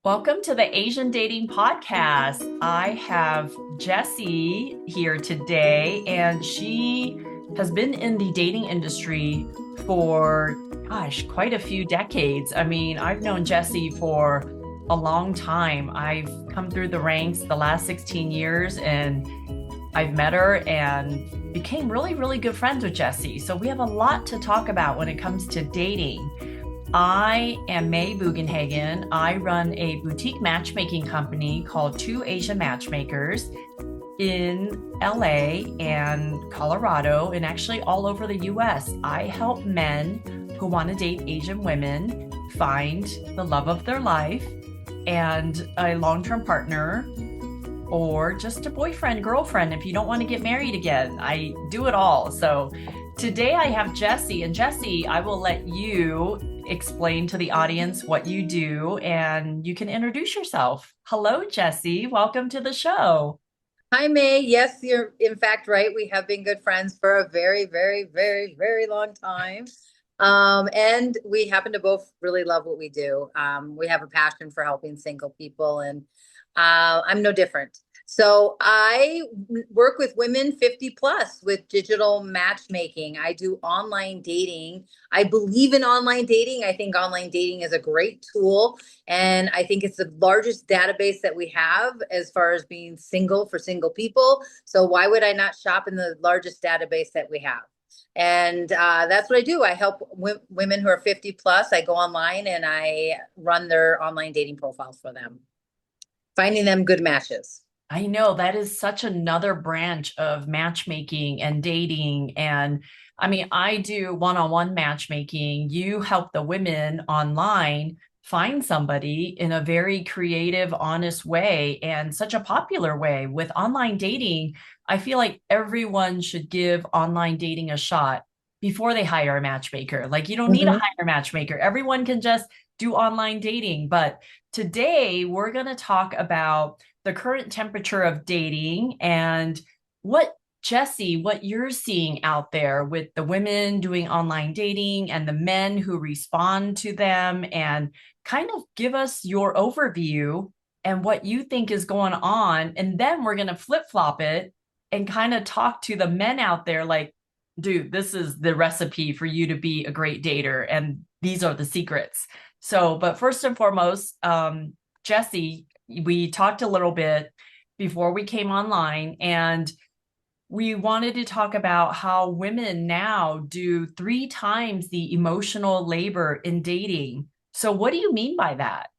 Welcome to the Asian Dating Podcast. I have Jessie here today, and she has been in the dating industry for, quite a few decades. I mean, I've known Jessie for a long time. I've come through the ranks the last 16 years, and I've met her and became really, really good friends with Jessie. So we have a lot to talk about when it comes to dating. I am May Bugenhagen. I run a boutique matchmaking company called Two Asian Matchmakers in LA and Colorado, and actually all over the US. I help men who want to date Asian women find the love of their life and a long term partner or just a boyfriend, girlfriend if you don't want to get married again. I do it all. So today I have Jessie, and Jessie, I will let you explain to the audience what you do and you can introduce yourself. Hello, Jessie. Welcome to the show. Hi, May. Yes, you're in fact right. We have been good friends for a very, very, very, very long time. And we happen to both really love what we do. We have a passion for helping single people, and I'm no different. So I work with women 50 plus with digital matchmaking. I do online dating. I believe in online dating. I think online dating is a great tool. And I think it's the largest database that we have as far as being single for single people. So why would I not shop in the largest database that we have? And that's what I do. I help women who are 50 plus. I go online and I run their online dating profiles for them, finding them good matches. I know that is such another branch of matchmaking and dating. And I mean, I do one on one matchmaking. You help the women online find somebody in a very creative, honest way and such a popular way. With online dating, I feel like everyone should give online dating a shot before they hire a matchmaker. Like, you don't need to Mhm. hire a matchmaker, everyone can just do online dating. But today, we're going to talk about the current temperature of dating and what Jessie, what you're seeing out there with the women doing online dating and the men who respond to them, and kind of give us your overview and what you think is going on. And then we're going to flip flop it and kind of talk to the men out there like, dude, this is the recipe for you to be a great dater. And these are the secrets. So, but first and foremost, Jessie, we talked a little bit before we came online, and we wanted to talk about how women now do three times the emotional labor in dating. So, what do you mean by that?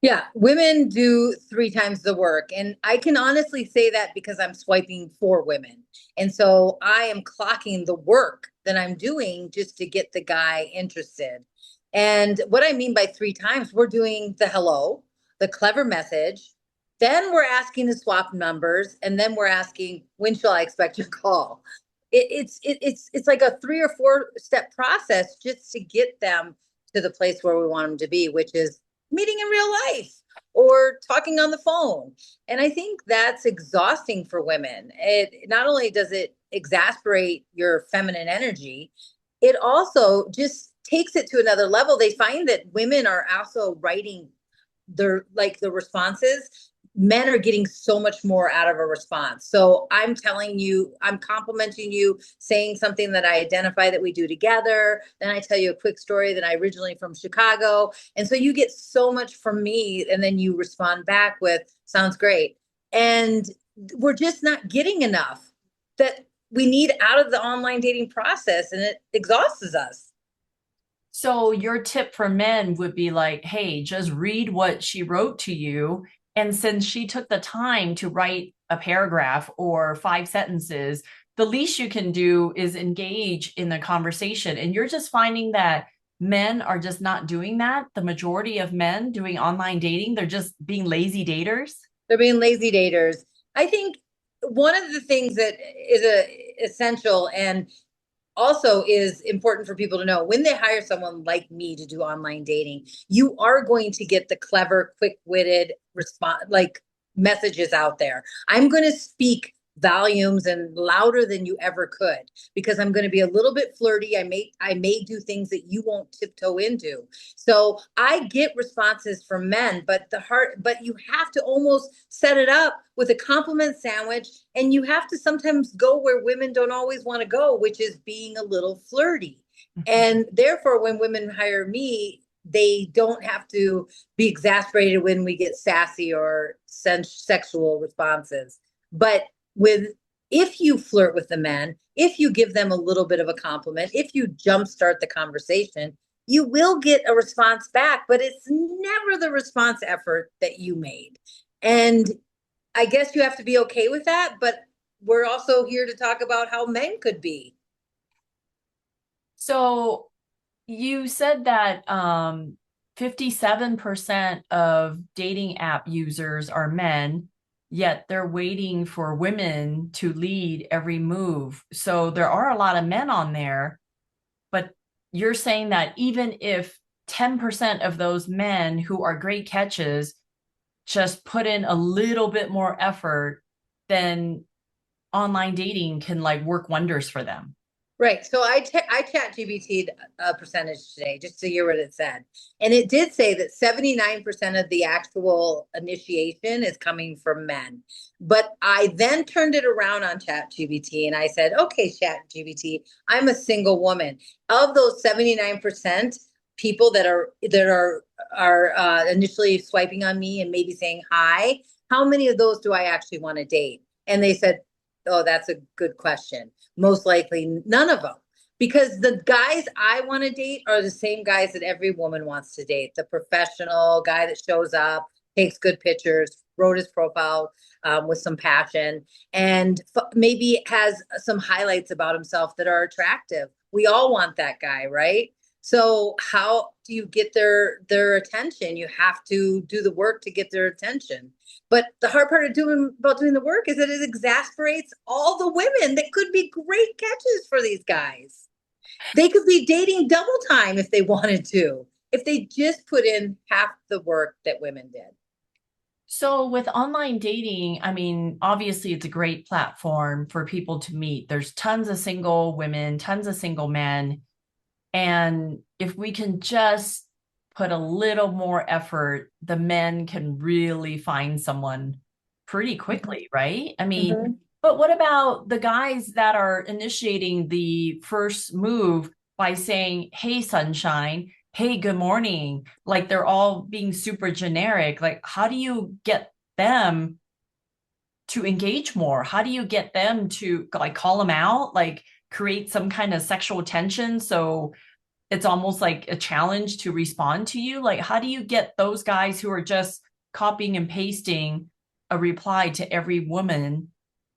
Yeah, women do three times the work. And I can honestly say that because I'm swiping for women. And so I am clocking the work that I'm doing just to get the guy interested. And what I mean by three times, we're doing the hello, the clever message. Then we're asking to swap numbers. And then we're asking, when shall I expect your call? It's like a 3 or 4 step process just to get them to the place where we want them to be, which is meeting in real life or talking on the phone. And I think that's exhausting for women. It not only does it exasperate your feminine energy, it also just takes it to another level. They find that women are also writing the responses. Men are getting so much more out of a response. So I'm telling you, I'm complimenting you, saying something that I identify that we do together. Then I tell you a quick story that I originally from Chicago. And so you get so much from me. And then you respond back with, sounds great. And we're just not getting enough that we need out of the online dating process. And it exhausts us. So, your tip for men would be like, hey, just read what she wrote to you. And since she took the time to write a paragraph or 5 sentences, the least you can do is engage in the conversation. And you're just finding that men are just not doing that. The majority of men doing online dating, they're just being lazy daters. They're being lazy daters. I think one of the things that is essential and also is important for people to know when they hire someone like me to do online dating, you are going to get the clever, quick-witted response, like messages out there. I'm going to speak volumes and louder than you ever could, because I'm going to be a little bit flirty. I may do things that you won't tiptoe into. So I get responses from men, but you have to almost set it up with a compliment sandwich, and you have to sometimes go where women don't always want to go, which is being a little flirty. And therefore, when women hire me, they don't have to be exasperated when we get sassy or sexual responses. But with if you flirt with the men, if you give them a little bit of a compliment, if you jumpstart the conversation, you will get a response back, but it's never the response effort that you made. And I guess you have to be okay with that, but we're also here to talk about how men could be. So you said that 57% of dating app users are men, yet they're waiting for women to lead every move. So there are a lot of men on there, but you're saying that even if 10% of those men who are great catches just put in a little bit more effort, then online dating can like work wonders for them. Right. So I chat GBT'd a percentage today just to hear what it said. And it did say that 79% of the actual initiation is coming from men. But I then turned it around on chat GBT and I said, okay, chat GBT, I'm a single woman. Of those 79% people that are initially swiping on me and maybe saying hi, how many of those do I actually want to date? And they said, oh, that's a good question. Most likely none of them. Because the guys I want to date are the same guys that every woman wants to date. The professional guy that shows up, takes good pictures, wrote his profile with some passion, and maybe has some highlights about himself that are attractive. We all want that guy, right? So how do you get their attention? You have to do the work to get their attention. But the hard part of doing the work is that it exasperates all the women that could be great catches for these guys. They could be dating double time if they wanted to, if they just put in half the work that women did. So with online dating, I mean, obviously it's a great platform for people to meet. There's tons of single women, tons of single men. And if we can just put a little more effort, the men can really find someone pretty quickly, right? I mean, Mm-hmm. but what about the guys that are initiating the first move by saying, "Hey, sunshine, hey, good morning," like they're all being super generic. Like, how do you get them to engage more? How do you get them to like call them out, like create some kind of sexual tension? So it's almost like a challenge to respond to you. Like, how do you get those guys who are just copying and pasting a reply to every woman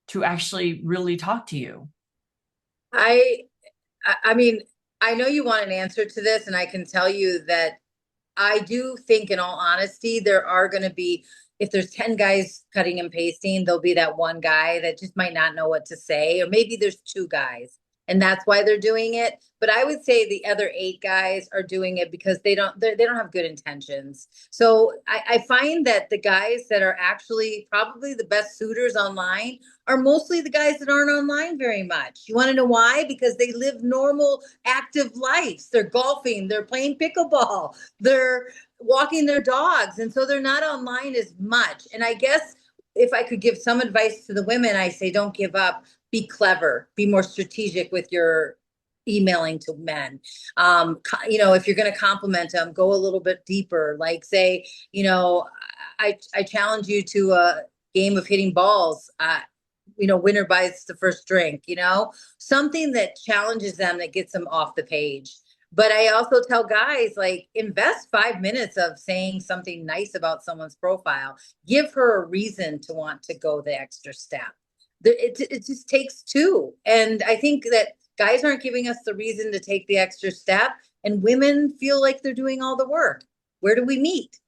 to actually really talk to you? I I mean, I know you want an answer to this, and I can tell you that I do think, in all honesty, there are going to be, if there's 10 guys cutting and pasting, there'll be that one guy that just might not know what to say. Or maybe there's two guys and that's why they're doing it. But I would say the other eight guys are doing it because they don't have good intentions. So I find that the guys that are actually probably the best suitors online are mostly the guys that aren't online very much. You want to know why? Because they live normal, active lives. They're golfing, they're playing pickleball, they're walking their dogs. And so they're not online as much. And I guess if I could give some advice to the women, I say don't give up, be clever, be more strategic with your emailing to men. If you're going to compliment them, go a little bit deeper. Like say, I challenge you to a game of hitting balls. Winner buys the first drink, something that challenges them, that gets them off the page. But I also tell guys, like, invest 5 minutes of saying something nice about someone's profile. Give her a reason to want to go the extra step. It just takes two. And I think that guys aren't giving us the reason to take the extra step, and women feel like they're doing all the work. Where do we meet?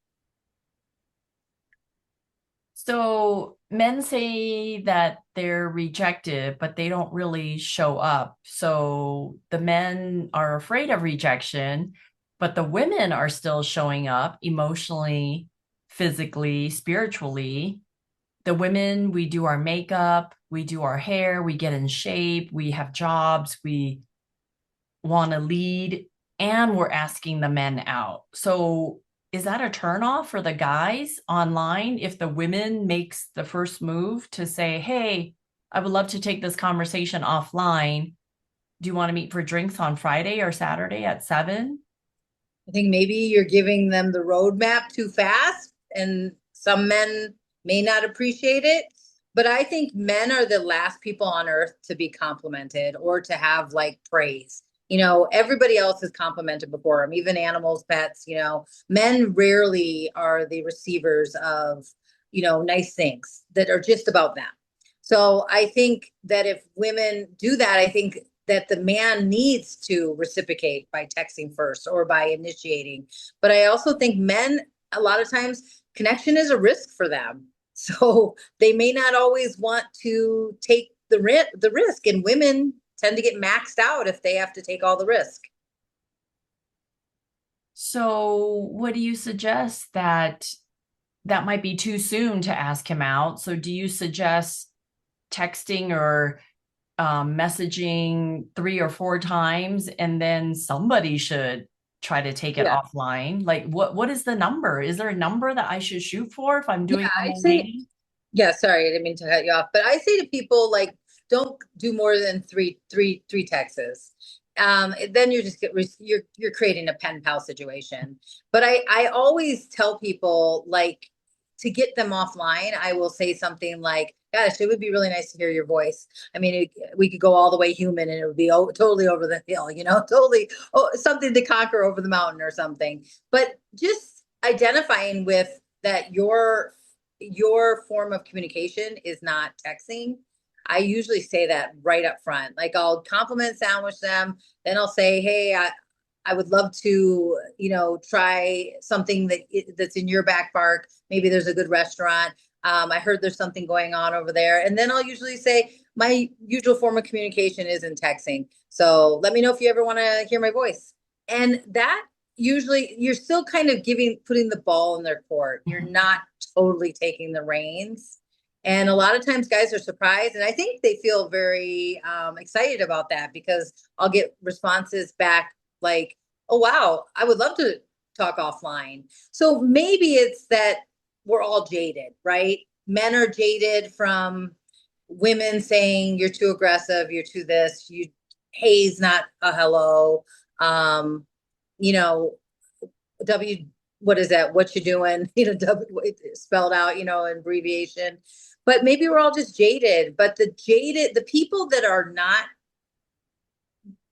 So men say that they're rejected, but they don't really show up. So the men are afraid of rejection, but the women are still showing up emotionally, physically, spiritually. The women, we do our makeup, we do our hair, we get in shape, we have jobs, we want to lead, and we're asking the men out. So is that a turnoff for the guys online if the women makes the first move to say, hey, I would love to take this conversation offline. Do you want to meet for drinks on Friday or Saturday at 7? I think maybe you're giving them the roadmap too fast, and some men may not appreciate it. But I think men are the last people on earth to be complimented or to have like praise. Everybody else is complimented before them, even animals, pets. Men rarely are the receivers of, nice things that are just about them. So I think that if women do that, I think that the man needs to reciprocate by texting first or by initiating. But I also think men, a lot of times, connection is a risk for them. So they may not always want to take the risk. And women tend to get maxed out if they have to take all the risk. So what do you suggest that might be too soon to ask him out? So do you suggest texting or messaging 3 or 4 times, and then somebody should try to take it Yeah. offline? Like what is the number? Is there a number that I should shoot for if I'm Yeah, doing I'd online say, dating? yeah, sorry, I didn't mean to cut you off, but I say to people like, don't do more than three texts. Then you just you're creating a pen pal situation. But I always tell people like to get them offline. I will say something like, "Gosh, it would be really nice to hear your voice." I mean, we could go all the way human, and it would be totally over the hill, totally something to conquer over the mountain or something. But just identifying with that your form of communication is not texting. I usually say that right up front. Like I'll compliment sandwich them, then I'll say, "Hey, I would love to, try something that's in your back park. Maybe there's a good restaurant. I heard there's something going on over there." And then I'll usually say, "My usual form of communication isn't texting. So let me know if you ever want to hear my voice." And that usually you're still kind of putting the ball in their court. You're not totally taking the reins. And a lot of times guys are surprised. And I think they feel very excited about that because I'll get responses back like, "Oh, wow, I would love to talk offline." So maybe it's that we're all jaded, right? Men are jaded from women saying, "You're too aggressive, you're too this, hey's not a hello." Um, you know, W, what is that? What you doing? W spelled out, abbreviation. But maybe we're all just jaded. But the people that are not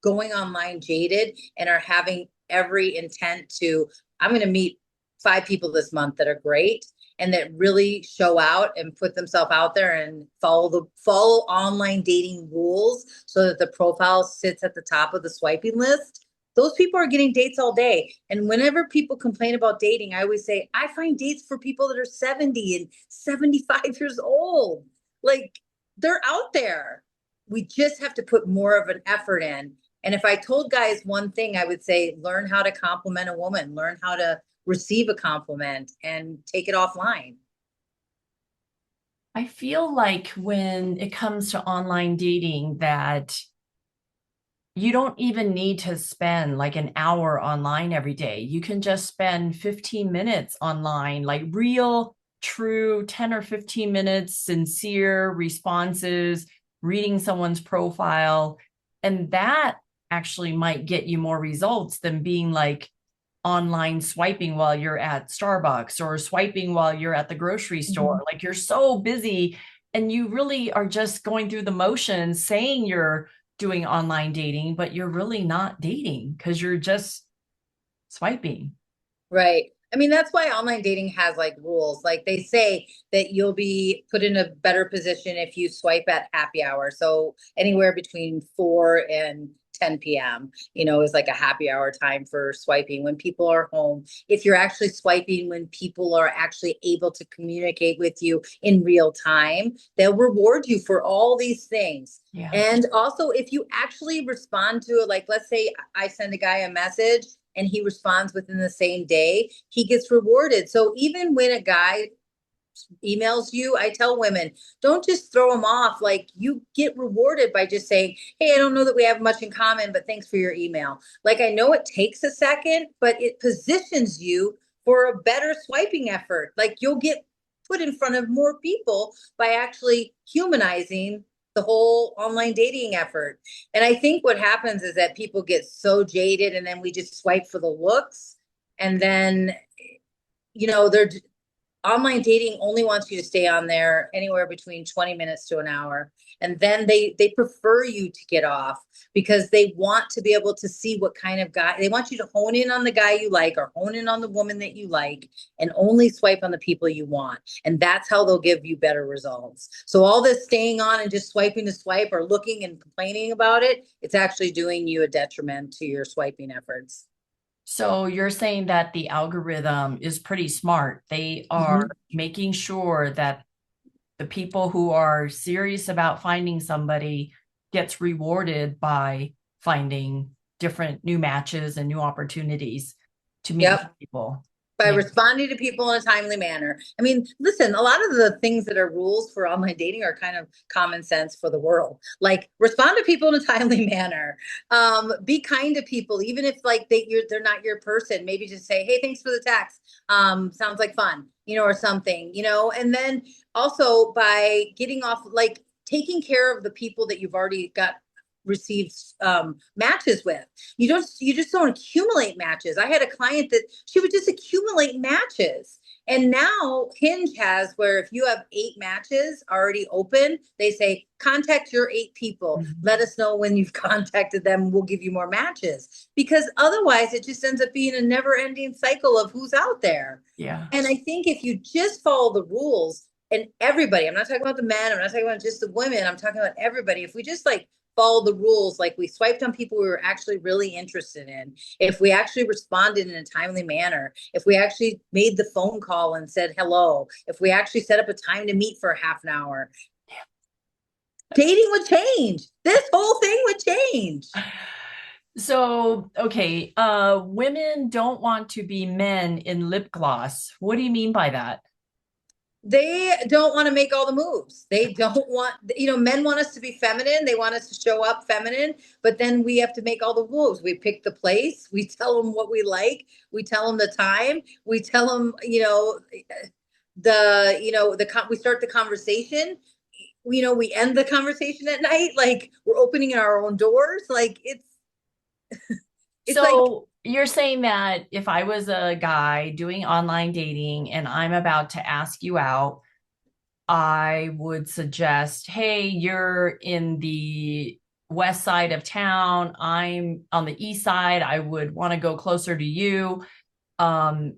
going online jaded and are having every intent to, I'm going to meet 5 people this month that are great and that really show out and put themselves out there and follow online dating rules so that the profile sits at the top of the swiping list. Those people are getting dates all day. And whenever people complain about dating, I always say, I find dates for people that are 70 and 75 years old. Like they're out there. We just have to put more of an effort in. And if I told guys one thing, I would say, learn how to compliment a woman, learn how to receive a compliment and take it offline. I feel like when it comes to online dating that you don't even need to spend like an hour online every day. You can just spend 15 minutes online, like real, true 10 or 15 minutes, sincere responses, reading someone's profile. And that actually might get you more results than being like online swiping while you're at Starbucks or swiping while you're at the grocery store. Mhm. Like you're so busy and you really are just going through the motions saying you're doing online dating, but you're really not dating because you're just swiping. Right. I mean, that's why online dating has like rules. Like they say that you'll be put in a better position if you swipe at happy hour. So anywhere between 4 and 10 p.m., is like a happy hour time for swiping when people are home. If you're actually swiping when people are actually able to communicate with you in real time, they'll reward you for all these things. Yeah. And also, if you actually respond to it, like let's say I send a guy a message and he responds within the same day, he gets rewarded. So even when a guy emails you, I tell women, don't just throw them off. Like, you get rewarded by just saying, hey, I don't know that we have much in common, but thanks for your email. Like, I know it takes a second, but it positions you for a better swiping effort. Like, you'll get put in front of more people by actually humanizing the whole online dating effort. And I think what happens is that people get so jaded, and then we just swipe for the looks. And then, they're online dating only wants you to stay on there anywhere between 20 minutes to an hour. And then they prefer you to get off because they want to be able to see what kind of guy they want. You to hone in on the guy you like, or hone in on the woman that you like, and only swipe on the people you want. And that's how they'll give you better results. So all this staying on and just swiping to swipe, or looking and complaining about it, it's actually doing you a detriment to your swiping efforts. So you're saying that the algorithm is pretty smart. They are making sure that the people who are serious about finding somebody gets rewarded by finding different new matches and new opportunities to meet Yep. new people. By Yeah. responding to people in a timely manner. I mean, listen, a lot of the things that are rules for online dating are kind of common sense for the world. Like, respond to people in a timely manner. Be kind to people, even if like they're not your person. Maybe just say, hey, thanks for the text. Sounds like fun, or something, and then also by getting off, like taking care of the people that you've already got received matches with. You just don't accumulate matches. I had a client that she would just accumulate matches. And now Hinge has, where if you have 8 matches already open, they say, contact your 8 people. Let us know when you've contacted them. We'll give you more matches. Because otherwise it just ends up being a never ending cycle of who's out there. Yeah. And I think if you just follow the rules, and everybody, I'm not talking about the men, I'm not talking about just the women, I'm talking about everybody. If we just like follow the rules, like we swiped on people we were actually really interested in, if we actually responded in a timely manner, if we actually made the phone call and said hello, if we actually set up a time to meet for a half an hour, dating would change. This whole thing would change. So, okay, women don't want to be men in lip gloss. What do you mean by that? They don't want to make all the moves. They don't want, men want us to be feminine. They want us to show up feminine, but then we have to make all the moves. We pick the place. We tell them what we like. We tell them the time. We tell them, we start the conversation. We end the conversation at night. Like, we're opening our own doors. Like, it's like, So you're saying that if I was a guy doing online dating and I'm about to ask you out, I would suggest, hey, you're in the west side of town. I'm on the east side. I would want to go closer to you. Um,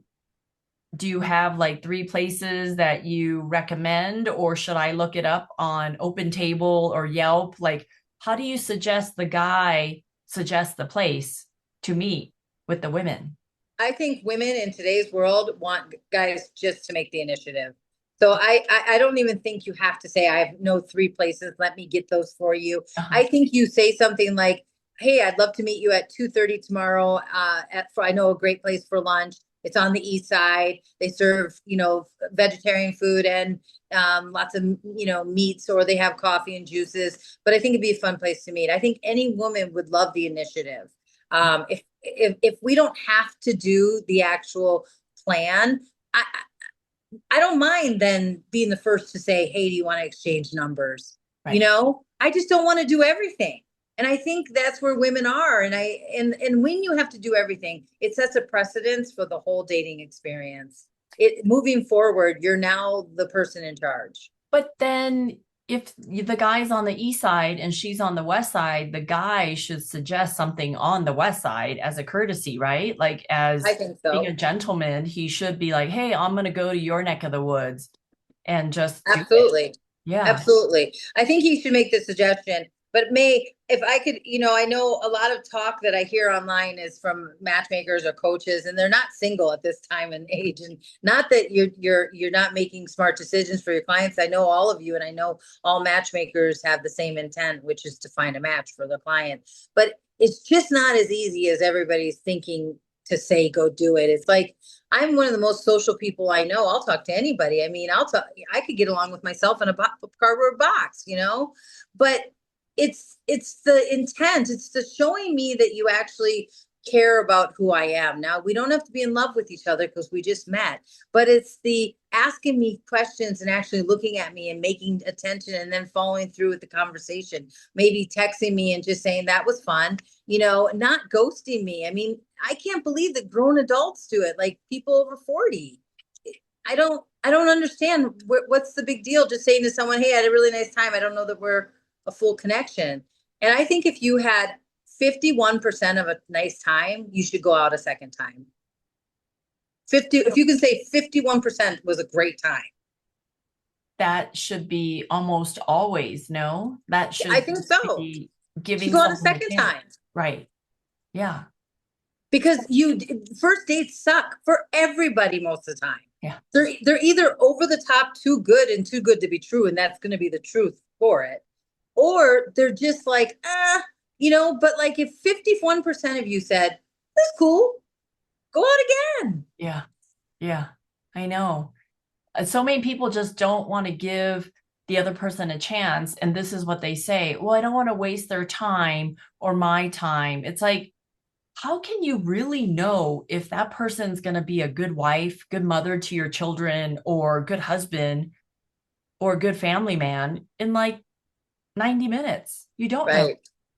do you have like 3 places that you recommend, or should I look it up on Open Table or Yelp? Like, how do you suggest the guy suggest the place to meet with the women? I think women in today's world want guys just to make the initiative. So I don't even think you have to say, I have no 3 places. Let me get those for you. Uh-huh. I think you say something like, hey, I'd love to meet you at 2:30 tomorrow. I know a great place for lunch. It's on the east side. They serve, vegetarian food and lots of, meats, or they have coffee and juices. But I think it'd be a fun place to meet. I think any woman would love the initiative. If we don't have to do the actual plan, I don't mind then being the first to say, hey, do you want to exchange numbers? Right. I just don't want to do everything. And I think that's where women are. And when you have to do everything, it sets a precedence for the whole dating experience. Moving forward, you're now the person in charge. But then if the guy's on the east side and she's on the west side, the guy should suggest something on the west side as a courtesy, right? Like, I as think being a so. gentleman, he should be like, hey, I'm going to go to your neck of the woods and just do it. Absolutely. Yeah. Absolutely. I think he should make the suggestion. But if I could, I know a lot of talk that I hear online is from matchmakers or coaches, and they're not single at this time and age. And not that you're not making smart decisions for your clients. I know all of you, and I know all matchmakers have the same intent, which is to find a match for the client. But it's just not as easy as everybody's thinking to say go do it. It's like I'm one of the most social people I know. I'll talk to anybody. I mean, I could get along with myself in a cardboard box, but it's the intent. It's the showing me that you actually care about who I am. Now, we don't have to be in love with each other because we just met, but it's the asking me questions and actually looking at me and making attention and then following through with the conversation, maybe texting me and just saying that was fun, not ghosting me. I mean, I can't believe that grown adults do it, like people over 40. I don't understand what's the big deal just saying to someone, hey, I had a really nice time. I don't know that we're a full connection. And I think if you had 51% of a nice time, you should go out a second time. If you can say 51% was a great time. That should be almost always, no? That should I think so. be You giving should go out a someone second chance. time. Right. Yeah. Because first dates suck for everybody most of the time. Yeah. They're either over the top too good and too good to be true, and that's going to be the truth for it, or they're just like, but like if 51% of you said, that's cool, go out again. Yeah. Yeah. I know. So many people just don't want to give the other person a chance. And this is what they say. Well, I don't want to waste their time or my time. It's like, how can you really know if that person's going to be a good wife, good mother to your children, or good husband or good family man in like 90 minutes? You don't know. Right.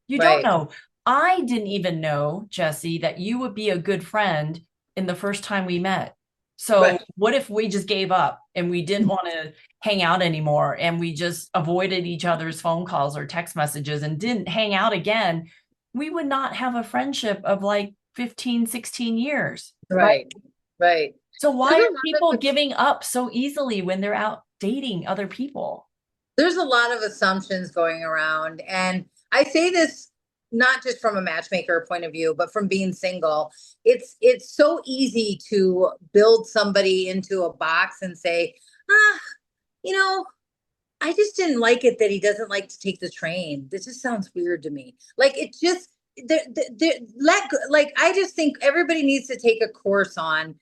You don't Right. know. I didn't even know, Jessie, that you would be a good friend in the first time we met. So Right. what if we just gave up and we didn't want to hang out anymore and we just avoided each other's phone calls or text messages and didn't hang out again? We would not have a friendship of like 15, 16 years, right? Right. Right. So There's why a are lot people of giving up so easily when they're out dating other people? there's a lot of assumptions going around, and I say this not just from a matchmaker point of view, but from being single. It's so easy to build somebody into a box and say, ah, you know, I just didn't like it that he doesn't like to take the train. This just sounds weird to me. Like it just like I just think everybody needs to take a course on,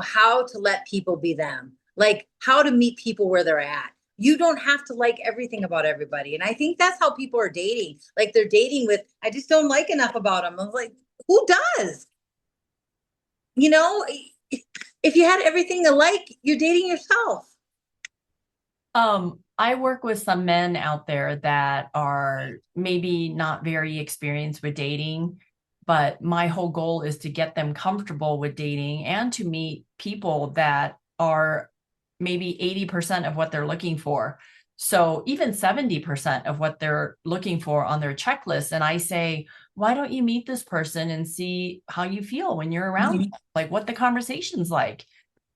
how to let people be them. Like how to meet people where they're at. You don't have to like everything about everybody. And I think that's how people are dating. Like they're dating with, I just don't like enough about them. I'm like, who does? You know, if you had everything to like, you're dating yourself. I work with some men out there that are maybe not very experienced with dating, but my whole goal is to get them comfortable with dating and to meet people that are maybe 80% of what they're looking for. So even 70% of what they're looking for on their checklist. And I say, why don't you meet this person and see how you feel when you're around them? Like what the conversation's like.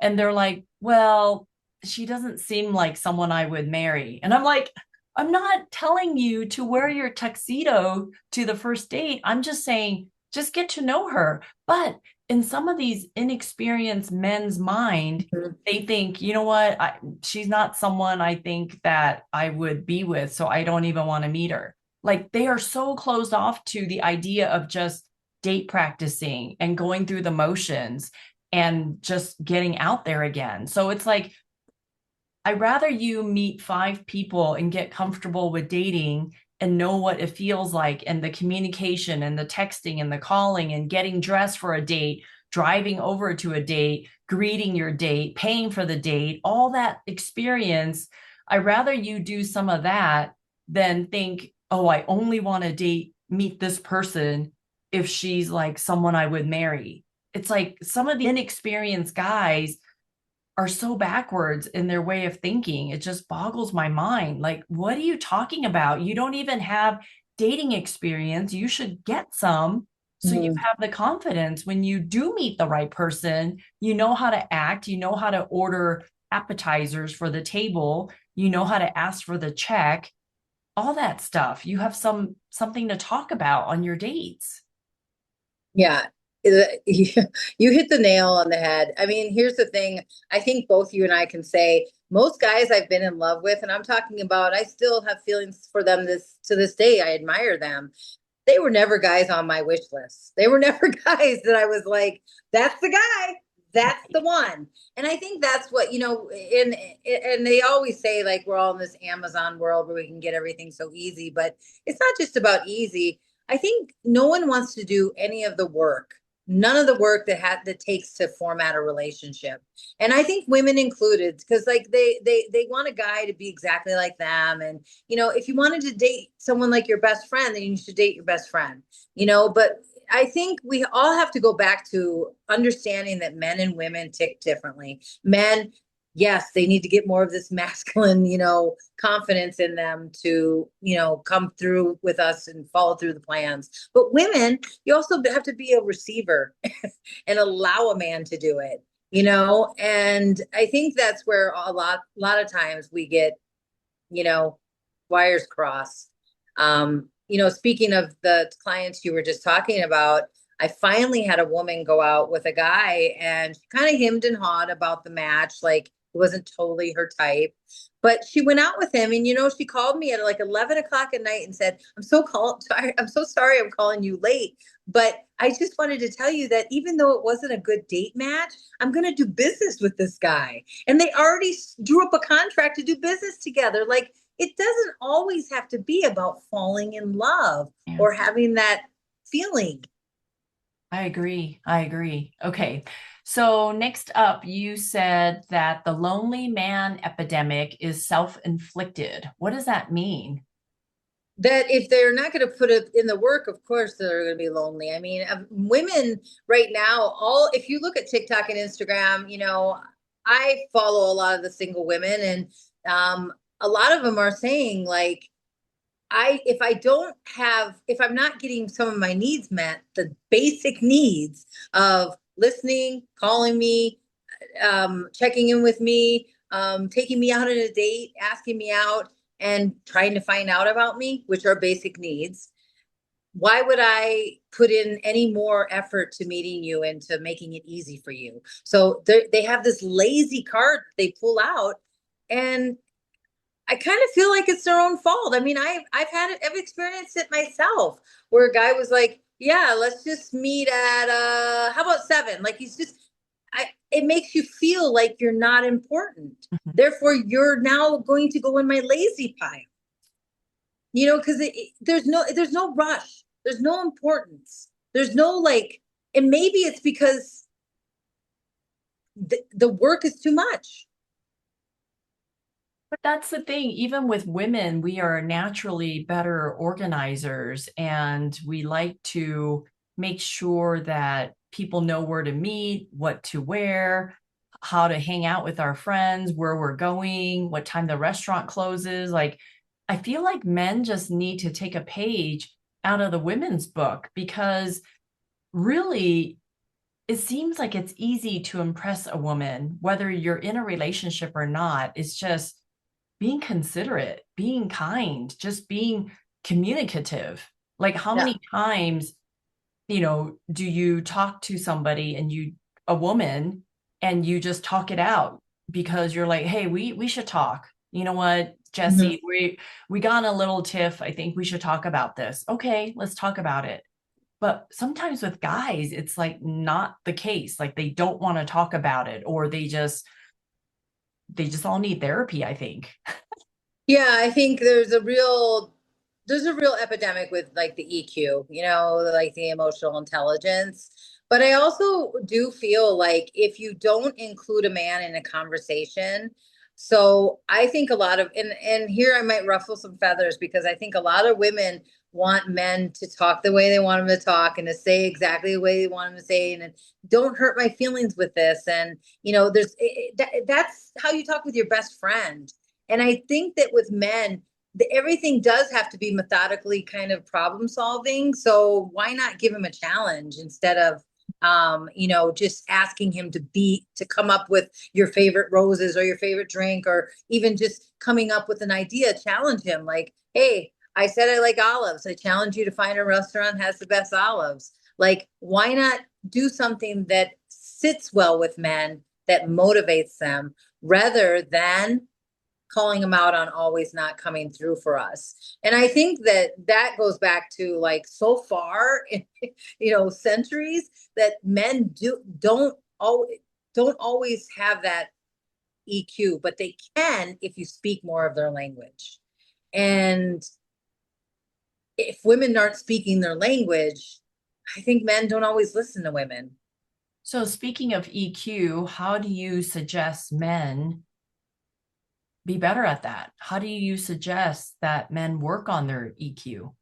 And they're like, well, she doesn't seem like someone I would marry. And I'm like, I'm not telling you to wear your tuxedo to the first date. I'm just saying, just get to know her. But in some of these inexperienced men's mind, they think, you know what, she's not someone I think that I would be with. So I don't even want to meet her. Like they are so closed off to the idea of just date practicing and going through the motions and just getting out there again. So it's like, I'd rather you meet 5 people and get comfortable with dating and know what it feels like and the communication and the texting and the calling and getting dressed for a date, driving over to a date, greeting your date, paying for the date, all that experience. I'd rather you do some of that than think, oh, I only want to meet this person if she's like someone I would marry. It's like some of the inexperienced guys are so backwards in their way of thinking. It just boggles my mind. Like, what are you talking about? You don't even have dating experience. You should get some so you Mhm. have the confidence when you do meet the right person. You know how to act, you know how to order appetizers for the table, you know how to ask for the check, all that stuff. You have something to talk about on your dates. Yeah. You hit the nail on the head. I mean, here's the thing. I think both you and I can say most guys I've been in love with, and I'm talking about, I still have feelings for them this to this day. I admire them. they were never guys on my wish list. They were never guys that I was like, that's the guy. That's the one. And I think that's what, and they always say like we're all in this Amazon world where we can get everything so easy, but it's not just about easy. I think no one wants to do any of the work. None of the work that takes to format a relationship. And I think women included, because like they want a guy to be exactly like them. And if you wanted to date someone like your best friend, then you should date your best friend. But I think we all have to go back to understanding that men and women tick differently. Men, yes, they need to get more of this masculine, confidence in them to, come through with us and follow through the plans. But women, you also have to be a receiver and allow a man to do it, and I think that's where a lot of times we get, wires crossed. Speaking of the clients you were just talking about, I finally had a woman go out with a guy and she kind of hemmed and hawed about the match. Like it wasn't totally her type, but she went out with him. And, she called me at like 11 o'clock at night and said, I'm so sorry I'm calling you late. But I just wanted to tell you that even though it wasn't a good date match, I'm going to do business with this guy. And they already drew up a contract to do business together. Like, it doesn't always have to be about falling in love Yeah. or having that feeling. I agree. I agree. Okay. So next up, you said that the lonely man epidemic is self-inflicted. What does that mean? That if they're not going to put it in the work, of course they're going to be lonely. I mean, women right now, if you look at TikTok and Instagram, I follow a lot of the single women, and a lot of them are saying like, if I'm not getting some of my needs met, the basic needs of listening, calling me, checking in with me, taking me out on a date, asking me out, and trying to find out about me, which are basic needs. Why would I put in any more effort to meeting you and to making it easy for you? So they have this lazy card they pull out, and I kind of feel like it's their own fault. I mean, I've experienced it myself where a guy was like, "Yeah, let's just meet at how about 7?" Like it makes you feel like you're not important. Mhm. Therefore, you're now going to go in my lazy pile. Because there's no rush. There's no importance. There's no like, and maybe it's because the work is too much. But that's the thing. Even with women, we are naturally better organizers and we like to make sure that people know where to meet, what to wear, how to hang out with our friends, where we're going, what time the restaurant closes. Like, I feel like men just need to take a page out of the women's book because really it seems like it's easy to impress a woman, whether you're in a relationship or not. It's just being considerate, being kind, just being communicative. Like, how Yeah. many times, do you talk to somebody and a woman, and you just talk it out because you're like, hey, we should talk. You know what, Mhm. Jesse, we got in a little tiff. I think we should talk about this. Okay, let's talk about it. But sometimes with guys, it's like not the case. Like they don't want to talk about it, or they just all need therapy, I think. Yeah, I think there's a real epidemic with like the EQ, like the emotional intelligence. But I also do feel like if you don't include a man in a conversation, so I think a lot of, and here I might ruffle some feathers because I think a lot of women want men to talk the way they want them to talk and to say exactly the way they want them to say, and don't hurt my feelings with this. And that's how you talk with your best friend. And I think that with men, everything does have to be methodically kind of problem solving. So why not give him a challenge instead of, just asking him to come up with your favorite roses or your favorite drink, or even just coming up with an idea, challenge him like, hey, I said I like olives. I challenge you to find a restaurant that has the best olives. Like, why not do something that sits well with men, that motivates them rather than calling them out on always not coming through for us. And I think that that goes back to like so far in, centuries, that men don't always have that EQ, but they can if you speak more of their language. And if women aren't speaking their language, I think men don't always listen to women. So, speaking of EQ, how do you suggest men be better at that? How do you suggest that men work on their EQ?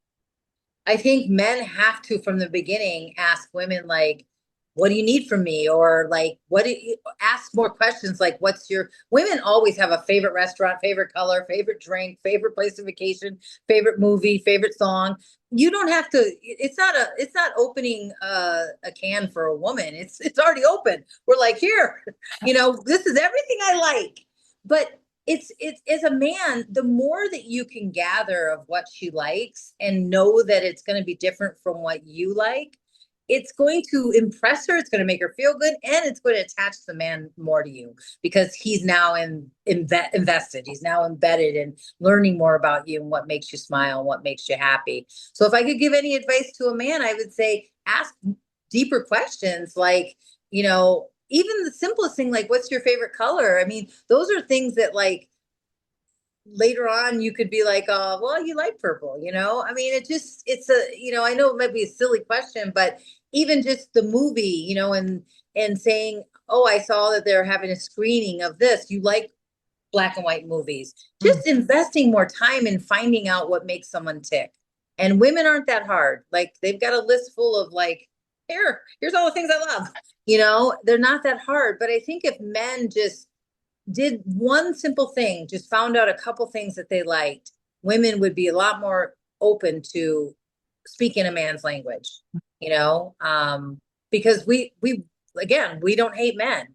I think men have to, from the beginning, ask women like, what do you need from me? Or like, what do you ask more questions like, what's your women always have a favorite restaurant, favorite color, favorite drink, favorite place of vacation, favorite movie, favorite song. You don't have to, it's not opening a can for a woman. It's already open. We're like, here, this is everything I like. But it's as a man, the more that you can gather of what she likes and know that it's going to be different from what you like, it's going to impress her, it's going to make her feel good, and it's going to attach the man more to you because he's now invested, he's now embedded in learning more about you and what makes you smile and what makes you happy. So if I could give any advice to a man, I would say ask deeper questions like, even the simplest thing, like, what's your favorite color? I mean, those are things that, like, later on you could be like, oh, well, you like purple, I mean, I know it might be a silly question, but even just the movie, and saying, oh, I saw that they're having a screening of this. You like black and white movies. Mm. Just investing more time in finding out what makes someone tick. And women aren't that hard. Like, they've got a list full of like, here's all the things I love. They're not that hard. But I think if men just did one simple thing, just found out a couple things that they liked, women would be a lot more open to speaking a man's language, because we again, we don't hate men.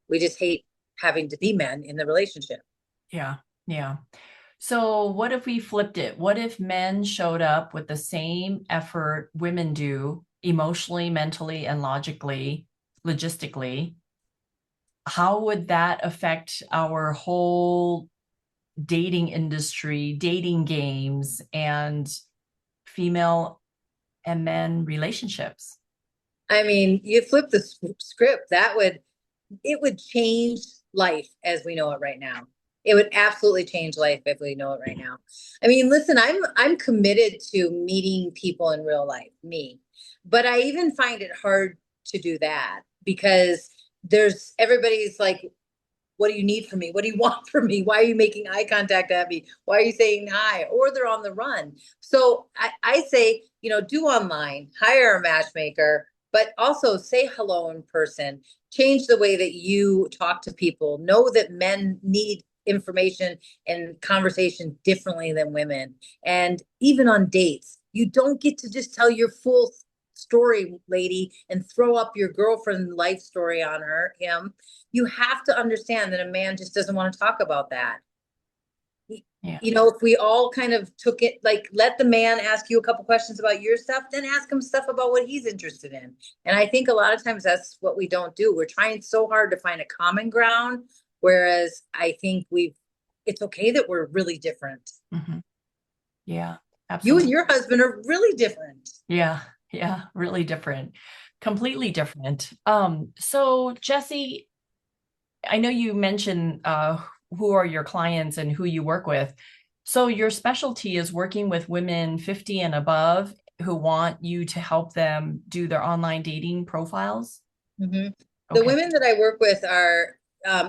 We just hate having to be men in the relationship. Yeah, yeah. So, what if we flipped it? What if men showed up with the same effort women do emotionally, mentally, and logistically? How would that affect our whole dating industry, dating games, and female and men relationships? I mean, you flip the script, it would change life as we know it right now. It would absolutely change life if we know it right now. I mean, listen, I'm committed to meeting people in real life, me. But I even find it hard to do that because everybody's like, what do you need from me? What do you want from me? Why are you making eye contact at me? Why are you saying hi? Or they're on the run. So I say, do online, hire a matchmaker, but also say hello in person. Change the way that you talk to people. Know that men need information and conversation differently than women. And even on dates, you don't get to just tell your full story, lady, and throw up your girlfriend life story on him. You have to understand that a man just doesn't want to talk about that. Yeah. If we all kind of took it, like, let the man ask you a couple questions about your stuff, then ask him stuff about what he's interested in. And I think a lot of times that's what we don't do. We're trying so hard to find a common ground, whereas I think it's okay that we're really different. Mm-hmm. Yeah, You and absolutely. your husband are really different. Yeah, yeah, really different, completely different. So Jessie, I know you mentioned who are your clients and who you work with. So your specialty is working with women 50 and above who want you to help them do their online dating profiles. Mm-hmm. The Okay. women that I work with are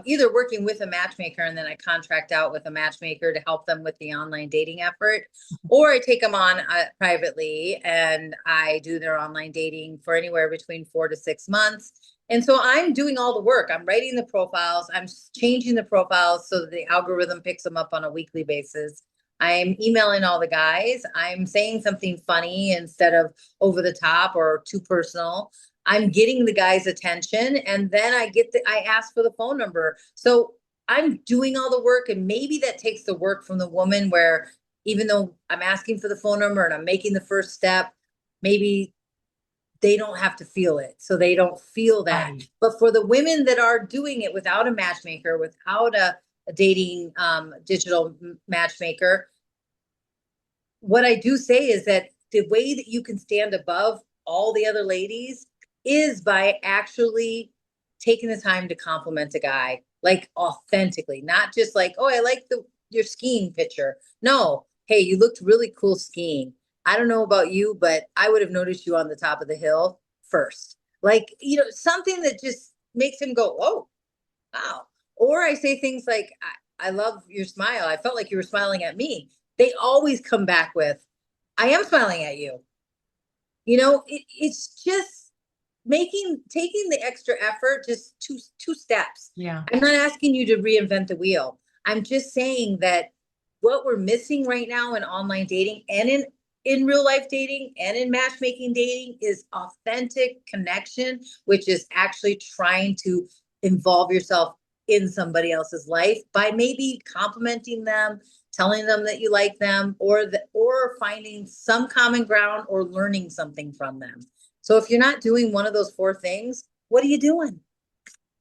either working with a matchmaker and then I contract out with a matchmaker to help them with the online dating effort, or I take them on privately and I do their online dating for anywhere between 4 to 6 months. And so I'm doing all the work. I'm writing the profiles, I'm changing the profiles so that the algorithm picks them up on a weekly basis. I'm emailing all the guys. I'm saying something funny instead of over the top or too personal. I'm getting the guy's attention, and then I ask for the phone number. So I'm doing all the work, and maybe that takes the work from the woman where even though I'm asking for the phone number and I'm making the first step, maybe they don't have to feel it. So they don't feel that. Right. But for the women that are doing it without a matchmaker, without dating digital matchmaker. What I do say is that the way that you can stand above all the other ladies is by actually taking the time to compliment a guy, like authentically, not just like, oh, I like your skiing picture. No, hey, you looked really cool skiing. I don't know about you, but I would have noticed you on the top of the hill first. Like, something that just makes him go, oh, wow. Or I say things like, I love your smile. I felt like you were smiling at me. They always come back with, I am smiling at you. It's just taking the extra effort, just two steps. Yeah. I'm not asking you to reinvent the wheel. I'm just saying that what we're missing right now in online dating and in real life dating and in matchmaking dating is authentic connection, which is actually trying to involve yourself in somebody else's life by maybe complimenting them, telling them that you like them, or finding some common ground or learning something from them. So if you're not doing one of those four things, what are you doing?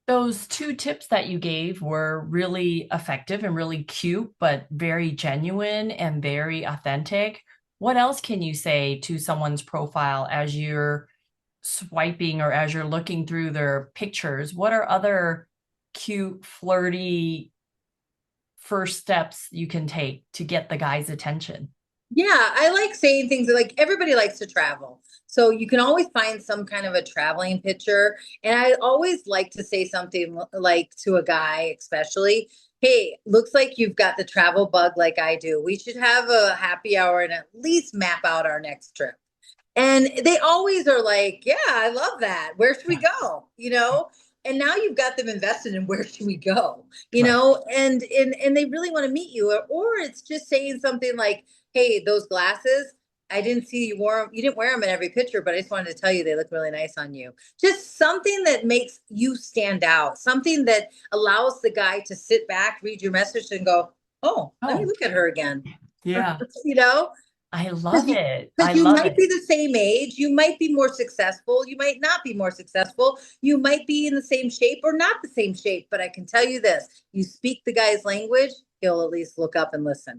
Those two tips that you gave were really effective and really cute, but very genuine and very authentic. What else can you say to someone's profile as you're swiping or as you're looking through their pictures? What are other cute, flirty first steps you can take to get the guy's attention? Yeah, I like saying things like everybody likes to travel. So you can always find some kind of a traveling picture. And I always like to say something like to a guy, especially, hey, looks like you've got the travel bug like I do. We should have a happy hour and at least map out our next trip. And they always are like, yeah, I love that. Where should we go? And now you've got them invested in where should we go, Right. and they really want to meet you. Or it's just saying something like, hey, those glasses, I didn't see you wore them. You didn't wear them in every picture, but I just wanted to tell you they look really nice on you. Just something that makes you stand out, something that allows the guy to sit back, read your message and go, oh, let me Oh, look at her again. yeah. you know, I because love you, it. I because you love might be it. the same age, you might be more successful, you might not be more successful, you might be in the same shape or not the same shape. But I can tell you this: you speak the guy's language, he'll at least look up and listen.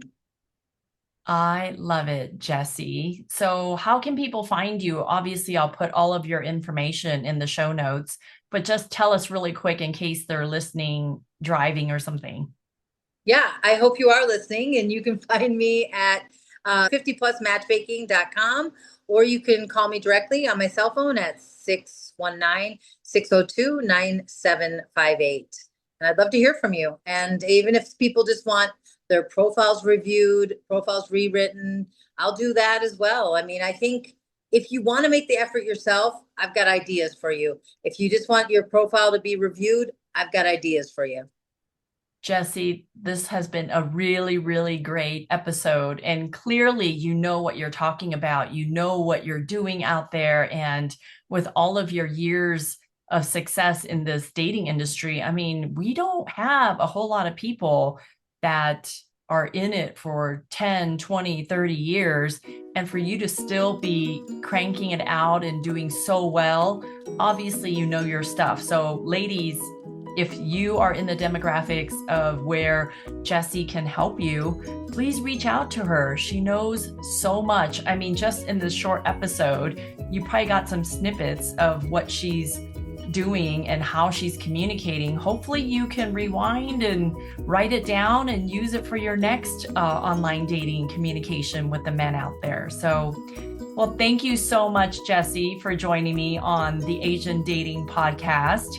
I love it, Jessie. So, how can people find you? Obviously, I'll put all of your information in the show notes, but just tell us really quick in case they're listening, driving, or something. Yeah, I hope you are listening, and you can find me at 50plusmatchmaking.com, or you can call me directly on my cell phone at 619-602-9758. And I'd love to hear from you. And even if people just want their profiles reviewed, profiles rewritten, I'll do that as well. I mean, I think if you want to make the effort yourself, I've got ideas for you. If you just want your profile to be reviewed, I've got ideas for you. Jessie, this has been a really, really great episode. And clearly, you know what you're talking about. You know what you're doing out there. And with all of your years of success in this dating industry, I mean, we don't have a whole lot of people that are in it for 10, 20, 30 years. And for you to still be cranking it out and doing so well, obviously, you know your stuff. So, ladies, if you are in the demographics of where Jessie can help you, please reach out to her. She knows so much. I mean, just in this short episode, you probably got some snippets of what she's doing and how she's communicating. Hopefully, you can rewind and write it down and use it for your next online dating communication with the men out there. So, well, thank you so much, Jessie, for joining me on the Asian Dating Podcast.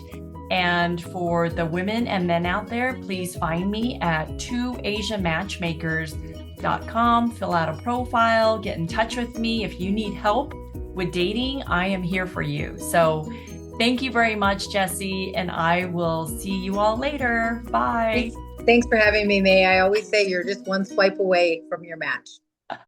And for the women and men out there, please find me at 2asiamatchmakers.com. Fill out a profile, get in touch with me. If you need help with dating, I am here for you. So thank you very much, Jessie, and I will see you all later. Bye. Thanks for having me, May. I always say you're just one swipe away from your match.